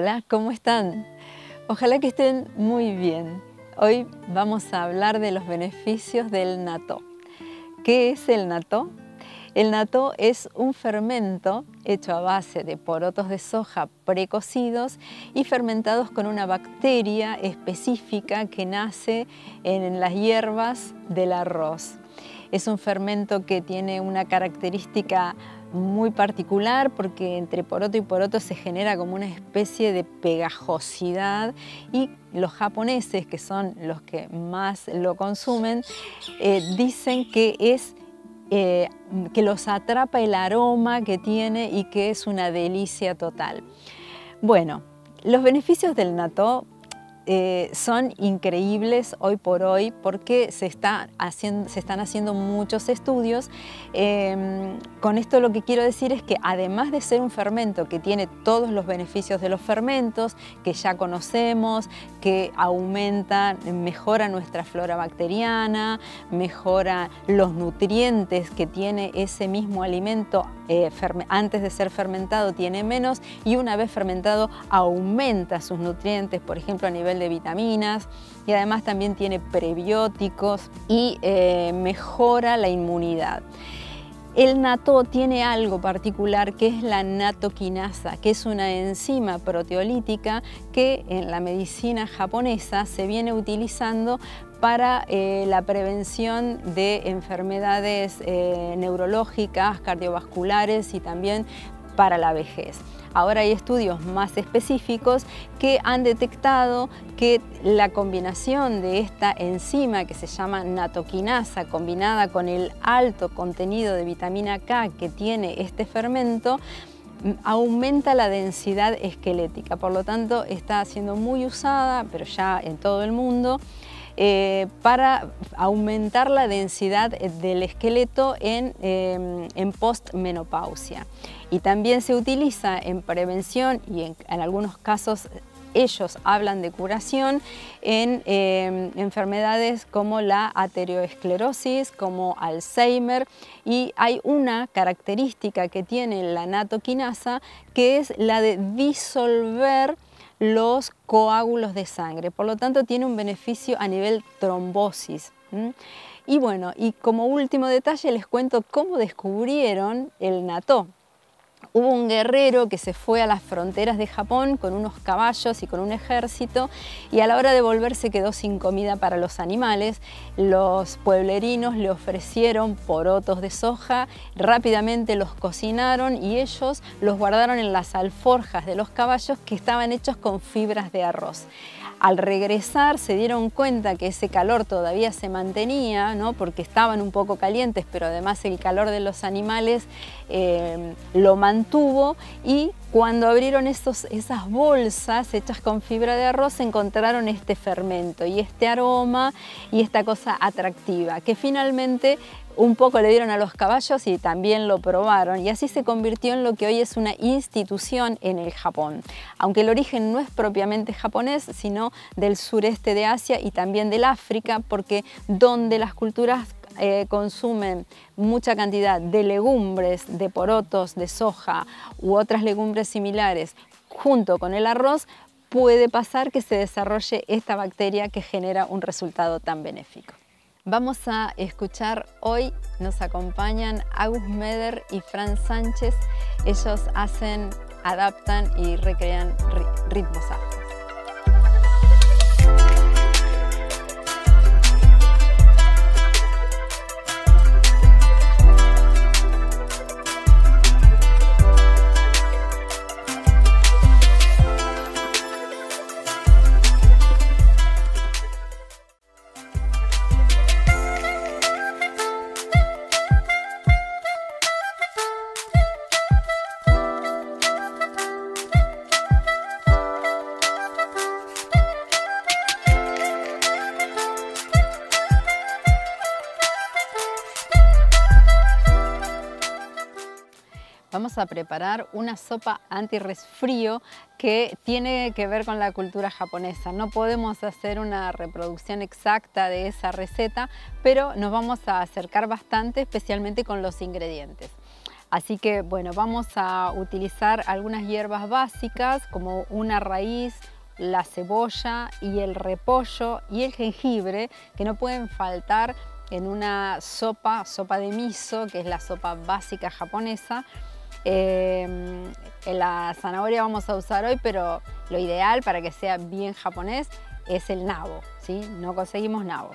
Hola, ¿cómo están? Ojalá que estén muy bien. Hoy vamos a hablar de los beneficios del natto. ¿Qué es el natto? El natto es un fermento hecho a base de porotos de soja precocidos y fermentados con una bacteria específica que nace en las hierbas del arroz. Es un fermento que tiene una característica muy particular porque entre poroto y poroto se genera como una especie de pegajosidad, y los japoneses, que son los que más lo consumen, dicen que es que los atrapa el aroma que tiene y que es una delicia total. Bueno, los beneficios del natto son increíbles hoy por hoy porque se están haciendo muchos estudios. Con esto lo que quiero decir es que además de ser un fermento que tiene todos los beneficios de los fermentos que ya conocemos, que mejora nuestra flora bacteriana, mejora los nutrientes que tiene ese mismo alimento, antes de ser fermentado tiene menos, y una vez fermentado aumenta sus nutrientes, por ejemplo a nivel de vitaminas, y además también tiene prebióticos y mejora la inmunidad. El natto tiene algo particular que es la nattokinasa, que es una enzima proteolítica que en la medicina japonesa se viene utilizando para la prevención de enfermedades neurológicas, cardiovasculares y también para la vejez. Ahora hay estudios más específicos que han detectado que la combinación de esta enzima que se llama nattokinasa combinada con el alto contenido de vitamina K que tiene este fermento aumenta la densidad esquelética. Por lo tanto, está siendo muy usada, pero ya en todo el mundo, para aumentar la densidad del esqueleto en postmenopausia. Y también se utiliza en prevención y en algunos casos ellos hablan de curación en enfermedades como la aterosclerosis, como Alzheimer, y hay una característica que tiene la nattokinasa que es la de disolver los coágulos de sangre, por lo tanto tiene un beneficio a nivel trombosis. Y bueno, y como último detalle les cuento cómo descubrieron el natto. Hubo un guerrero que se fue a las fronteras de Japón con unos caballos y con un ejército, y a la hora de volver se quedó sin comida para los animales. Los pueblerinos le ofrecieron porotos de soja, rápidamente los cocinaron y ellos los guardaron en las alforjas de los caballos que estaban hechos con fibras de arroz. Al regresar se dieron cuenta que ese calor todavía se mantenía, ¿no? Porque estaban un poco calientes, pero además el calor de los animales lo mantuvo, y cuando abrieron esas bolsas hechas con fibra de arroz encontraron este fermento y este aroma y esta cosa atractiva que finalmente un poco le dieron a los caballos y también lo probaron, y así se convirtió en lo que hoy es una institución en el Japón. Aunque el origen no es propiamente japonés, sino del sureste de Asia y también del África, porque donde las culturas consumen mucha cantidad de legumbres, de porotos, de soja u otras legumbres similares junto con el arroz, puede pasar que se desarrolle esta bacteria que genera un resultado tan benéfico. Vamos a escuchar hoy, nos acompañan Agus Meder y Fran Sánchez. Ellos adaptan y recrean ritmos afros. Vamos a preparar una sopa antirresfrío que tiene que ver con la cultura japonesa. No podemos hacer una reproducción exacta de esa receta, pero nos vamos a acercar bastante, especialmente con los ingredientes. Así que bueno, vamos a utilizar algunas hierbas básicas como una raíz, la cebolla y el repollo y el jengibre, que no pueden faltar en una sopa de miso, que es la sopa básica japonesa. La zanahoria vamos a usar hoy, pero lo ideal para que sea bien japonés es el nabo, ¿sí? No conseguimos nabo.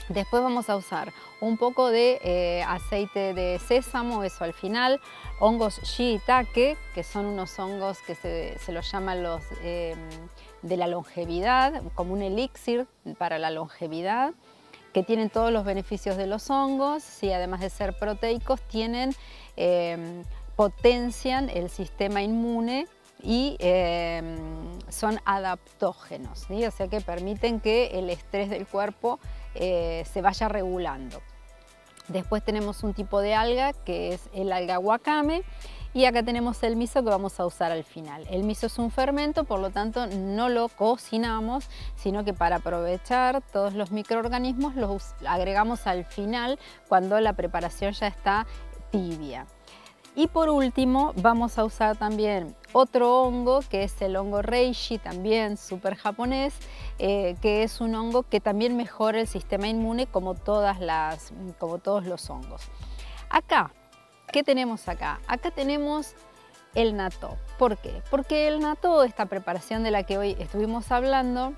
Después vamos a usar un poco de aceite de sésamo, eso al final, hongos shiitake, que son unos hongos que se los llaman los de la longevidad, como un elixir para la longevidad, que tienen todos los beneficios de los hongos, ¿sí? Además de ser proteicos, potencian el sistema inmune y son adaptógenos, ¿sí? O sea que permiten que el estrés del cuerpo se vaya regulando. Después tenemos un tipo de alga que es el alga wakame, y acá tenemos el miso que vamos a usar al final. El miso es un fermento, por lo tanto no lo cocinamos, sino que para aprovechar todos los microorganismos los agregamos al final cuando la preparación ya está tibia. Y por último vamos a usar también otro hongo, que es el hongo reishi, también súper japonés, que es un hongo que también mejora el sistema inmune como todos los hongos. Acá, ¿qué tenemos acá? Acá tenemos el natto. ¿Por qué? Porque el natto, esta preparación de la que hoy estuvimos hablando,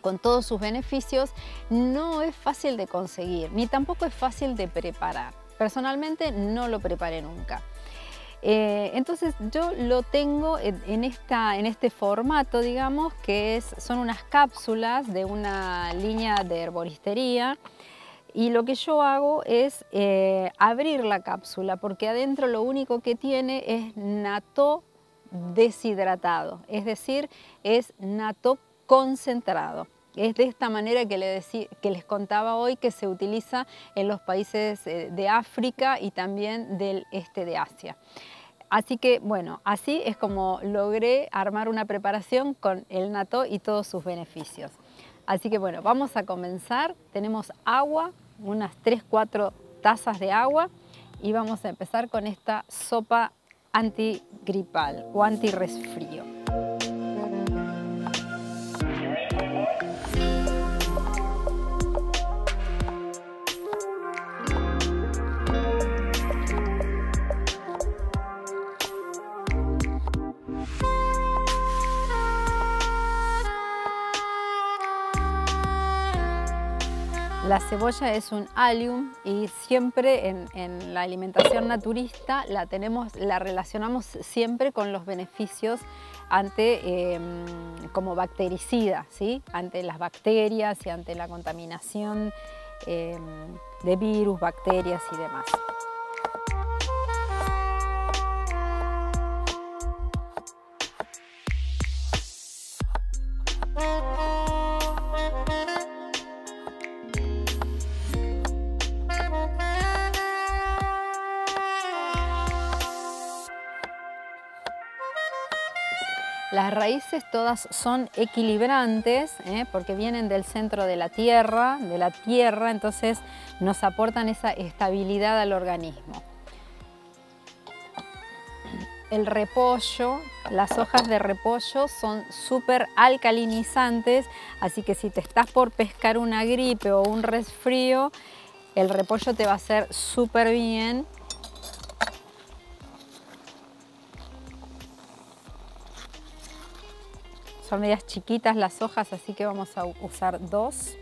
con todos sus beneficios, no es fácil de conseguir, ni tampoco es fácil de preparar. Personalmente no lo preparé nunca. Entonces yo lo tengo en este formato, digamos, que son unas cápsulas de una línea de herboristería, y lo que yo hago es abrir la cápsula, porque adentro lo único que tiene es natto deshidratado, es decir, es natto concentrado. Es de esta manera que les contaba hoy, que se utiliza en los países de África y también del este de Asia. Así que bueno, así es como logré armar una preparación con el natto y todos sus beneficios. Así que bueno, vamos a comenzar. Tenemos agua, unas 3-4 tazas de agua, y vamos a empezar con esta sopa antigripal o antirresfrío. La cebolla es un allium, y siempre en la alimentación naturista la relacionamos siempre con los beneficios como bactericida, ¿sí? Ante las bacterias y ante la contaminación de virus, bacterias y demás. Las raíces todas son equilibrantes, porque vienen del centro de la tierra, entonces nos aportan esa estabilidad al organismo. El repollo, las hojas de repollo son súper alcalinizantes, así que si te estás por pescar una gripe o un resfrío, el repollo te va a hacer súper bien. Son medias chiquitas las hojas, así que vamos a usar 2.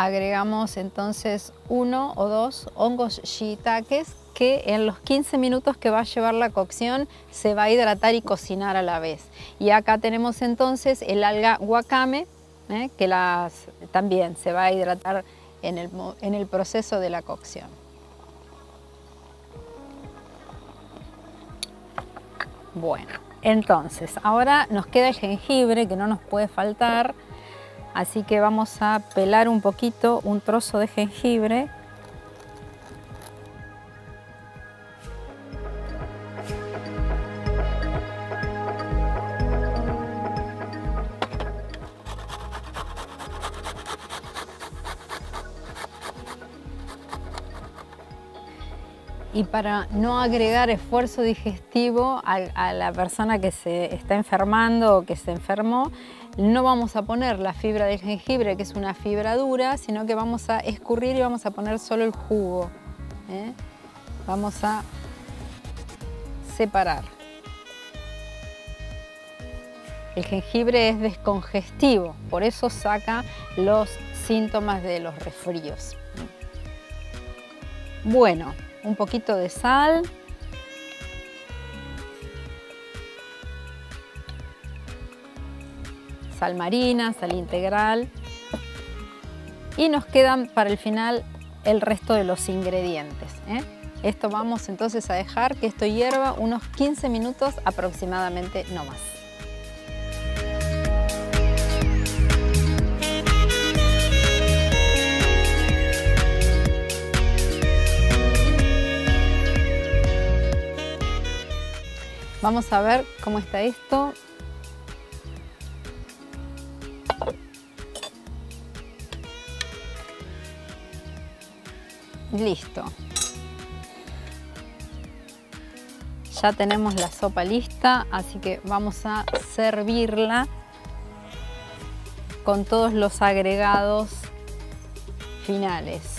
agregamos entonces 1 o 2 hongos shiitakes que en los 15 minutos que va a llevar la cocción se va a hidratar y cocinar a la vez. Y acá tenemos entonces el alga wakame, que también se va a hidratar en el proceso de la cocción. Bueno, entonces ahora nos queda el jengibre, que no nos puede faltar, así que vamos a pelar un poquito, un trozo de jengibre. Y para no agregar esfuerzo digestivo a la persona que se está enfermando o que se enfermó, no vamos a poner la fibra del jengibre, que es una fibra dura, sino que vamos a escurrir y vamos a poner solo el jugo. Vamos a separar. El jengibre es descongestivo, por eso saca los síntomas de los resfríos. Bueno, un poquito de sal. Sal marina, sal integral. Y nos quedan para el final el resto de los ingredientes. Esto vamos entonces a dejar que esto hierva unos 15 minutos aproximadamente, no más. Vamos a ver cómo está esto. Listo. Ya tenemos la sopa lista, así que vamos a servirla con todos los agregados finales.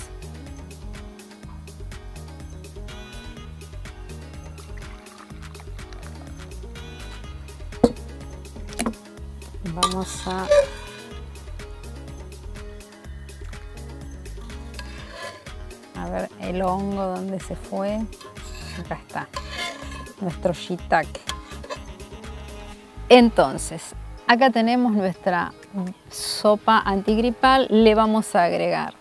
Vamos a ver el hongo donde se fue. Acá está, nuestro shiitake. Entonces, acá tenemos nuestra sopa antigripal. Le vamos a agregar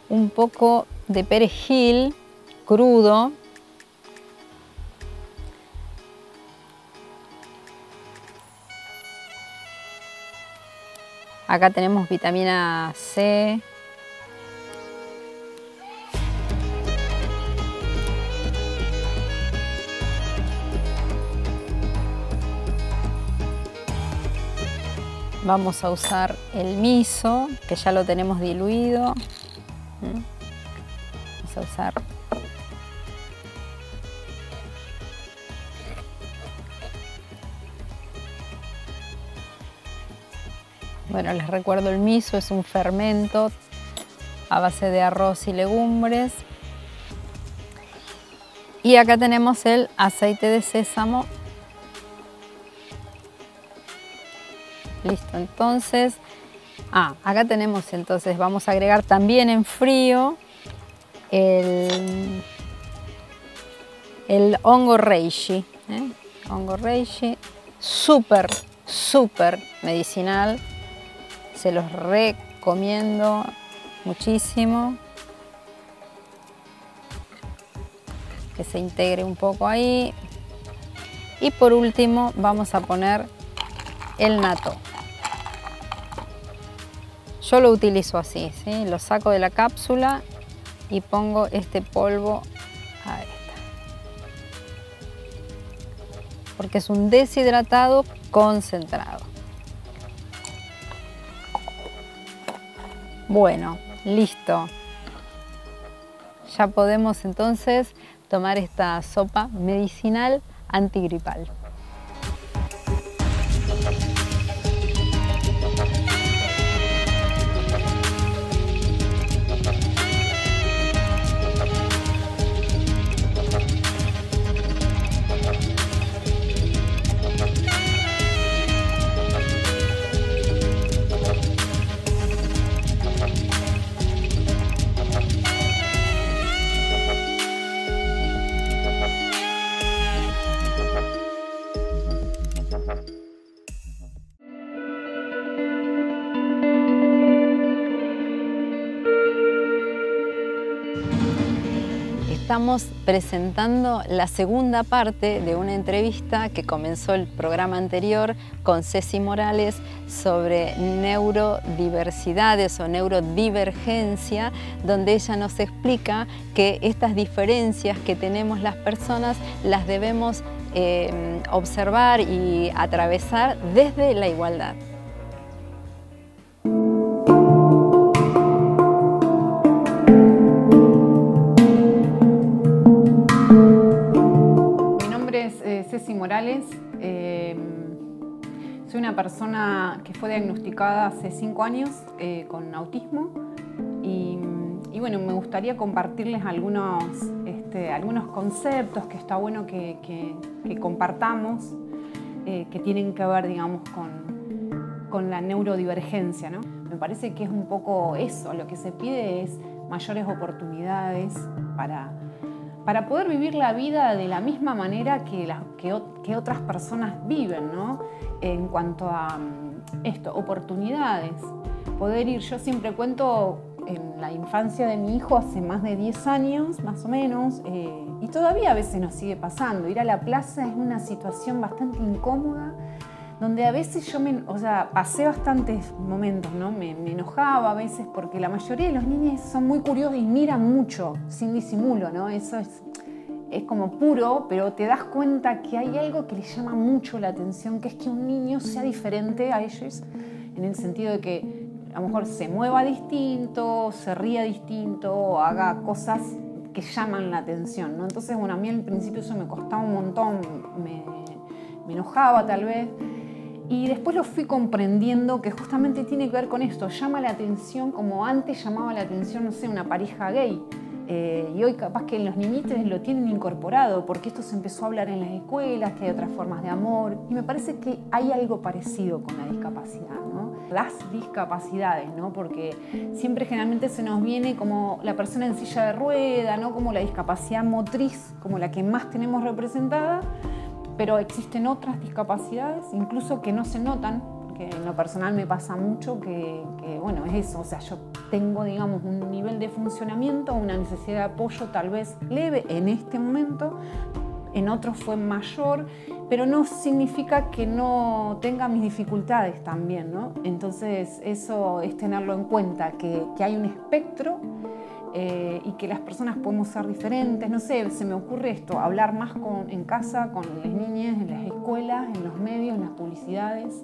un poco de perejil crudo. Acá tenemos vitamina C. Vamos a usar el miso, que ya lo tenemos diluido. Vamos a usar bueno, les recuerdo, el miso es un fermento a base de arroz y legumbres. Y acá tenemos el aceite de sésamo. Listo, entonces, acá tenemos, entonces vamos a agregar también en frío el hongo reishi. Hongo reishi, súper medicinal. Se los recomiendo muchísimo. Que se integre un poco ahí. Y por último vamos a poner el natto. Yo lo utilizo así, ¿sí? Lo saco de la cápsula y pongo este polvo a esta. Porque es un deshidratado concentrado. Bueno, listo. Ya podemos entonces tomar esta sopa medicinal antigripal. estamos presentando la segunda parte de una entrevista que comenzó el programa anterior con Ceci Morales sobre neurodiversidades o neurodivergencia, donde ella nos explica que estas diferencias que tenemos las personas las debemos observar y atravesar desde la igualdad. Ceci Morales, soy una persona que fue diagnosticada hace 5 años con autismo y bueno, me gustaría compartirles algunos conceptos que está bueno que compartamos, que tienen que ver, digamos, con la neurodivergencia, ¿no? Me parece que es un poco eso, lo que se pide es mayores oportunidades para poder vivir la vida de la misma manera que otras personas viven, ¿no? En cuanto a oportunidades. Poder ir, yo siempre cuento en la infancia de mi hijo hace más de 10 años, más o menos, y todavía a veces nos sigue pasando. Ir a la plaza es una situación bastante incómoda, donde a veces yo pasé bastantes momentos, ¿no? Me enojaba a veces porque la mayoría de los niños son muy curiosos y miran mucho, sin disimulo, ¿no? Eso es como puro, pero te das cuenta que hay algo que les llama mucho la atención, que es que un niño sea diferente a ellos, en el sentido de que a lo mejor se mueva distinto, se ría distinto, o haga cosas que llaman la atención, ¿no? Entonces, bueno, a mí al principio eso me costaba un montón, me enojaba tal vez. Y después lo fui comprendiendo que justamente tiene que ver con esto, llama la atención como antes llamaba la atención, no sé, una pareja gay. Y hoy capaz que los niñitos lo tienen incorporado, porque esto se empezó a hablar en las escuelas, que hay otras formas de amor. Y me parece que hay algo parecido con la discapacidad, ¿no? Las discapacidades, ¿no? Porque siempre generalmente se nos viene como la persona en silla de rueda, ¿no? Como la discapacidad motriz, como la que más tenemos representada. Pero existen otras discapacidades, incluso que no se notan, porque en lo personal me pasa mucho que bueno, es eso, o sea, yo tengo, digamos, un nivel de funcionamiento, una necesidad de apoyo tal vez leve en este momento, en otros fue mayor, pero no significa que no tenga mis dificultades también, ¿no? Entonces eso es tenerlo en cuenta, que hay un espectro, y que las personas podemos ser diferentes. No sé, se me ocurre esto, hablar más en casa, con las niñas, en las escuelas, en los medios, en las publicidades,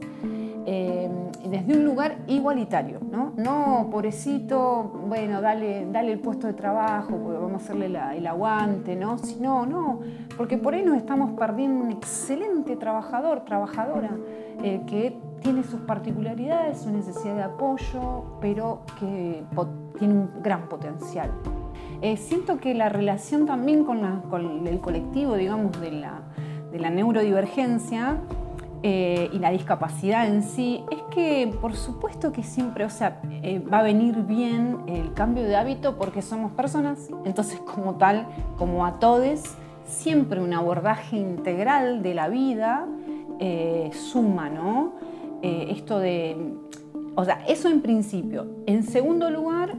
desde un lugar igualitario, ¿no? No, pobrecito, bueno, dale el puesto de trabajo, porque vamos a hacerle el aguante, ¿no? Sino, no, porque por ahí nos estamos perdiendo un excelente trabajador, trabajadora, que tiene sus particularidades, su necesidad de apoyo, pero que tiene un gran potencial. Siento que la relación también con el colectivo, digamos, de la neurodivergencia y la discapacidad en sí, es que por supuesto que siempre, va a venir bien el cambio de hábito porque somos personas, entonces como tal, como a todos, siempre un abordaje integral de la vida suma, ¿no? Eso en principio. En segundo lugar,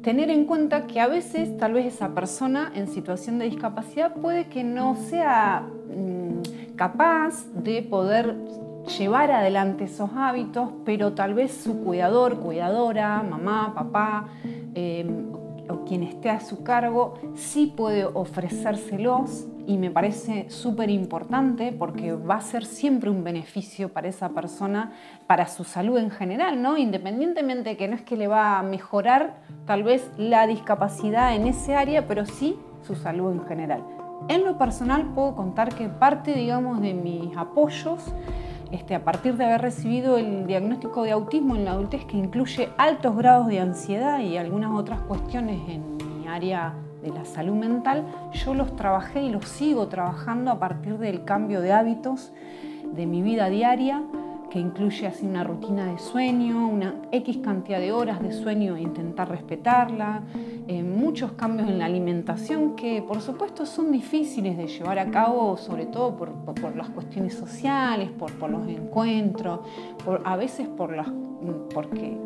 tener en cuenta que a veces tal vez esa persona en situación de discapacidad puede que no sea capaz de poder llevar adelante esos hábitos, pero tal vez su cuidador, cuidadora, mamá, papá, o quien esté a su cargo, sí puede ofrecérselos, y me parece súper importante porque va a ser siempre un beneficio para esa persona, para su salud en general, ¿no? Independientemente de que no es que le va a mejorar tal vez la discapacidad en ese área, pero sí su salud en general. En lo personal puedo contar que parte, digamos, de mis apoyos, a partir de haber recibido el diagnóstico de autismo en la adultez, que incluye altos grados de ansiedad y algunas otras cuestiones en mi área de la salud mental, yo los trabajé y los sigo trabajando a partir del cambio de hábitos de mi vida diaria, que incluye así una rutina de sueño, una X cantidad de horas de sueño e intentar respetarla, muchos cambios en la alimentación que por supuesto son difíciles de llevar a cabo, sobre todo por las cuestiones sociales, por los encuentros, a veces porque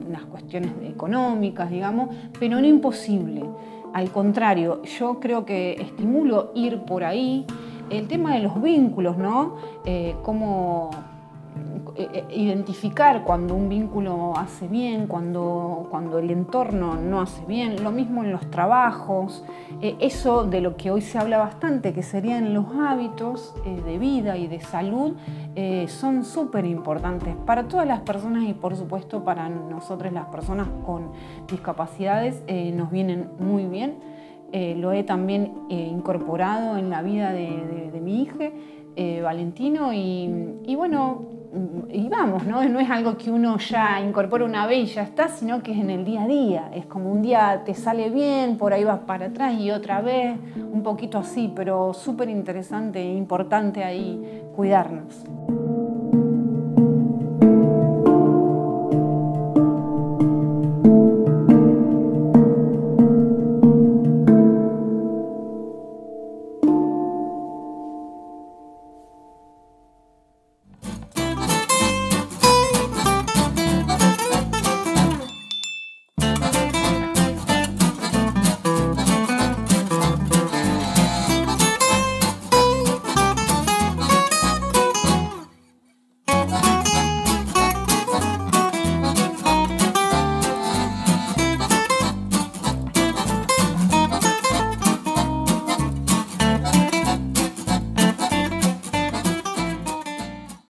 unas cuestiones económicas, digamos, pero no imposible. Al contrario, yo creo que estimulo ir por ahí. El tema de los vínculos, ¿no? Cómo identificar cuando un vínculo hace bien, cuando el entorno no hace bien, lo mismo en los trabajos, eso de lo que hoy se habla bastante, que serían los hábitos de vida y de salud, son súper importantes para todas las personas y por supuesto para nosotros las personas con discapacidades nos vienen muy bien. Lo he también incorporado en la vida de mi hija, Valentino, y bueno, y vamos, ¿no? No es algo que uno ya incorpora una vez y ya está, sino que es en el día a día. Es como un día te sale bien, por ahí vas para atrás y otra vez, un poquito así, pero súper interesante e importante ahí cuidarnos.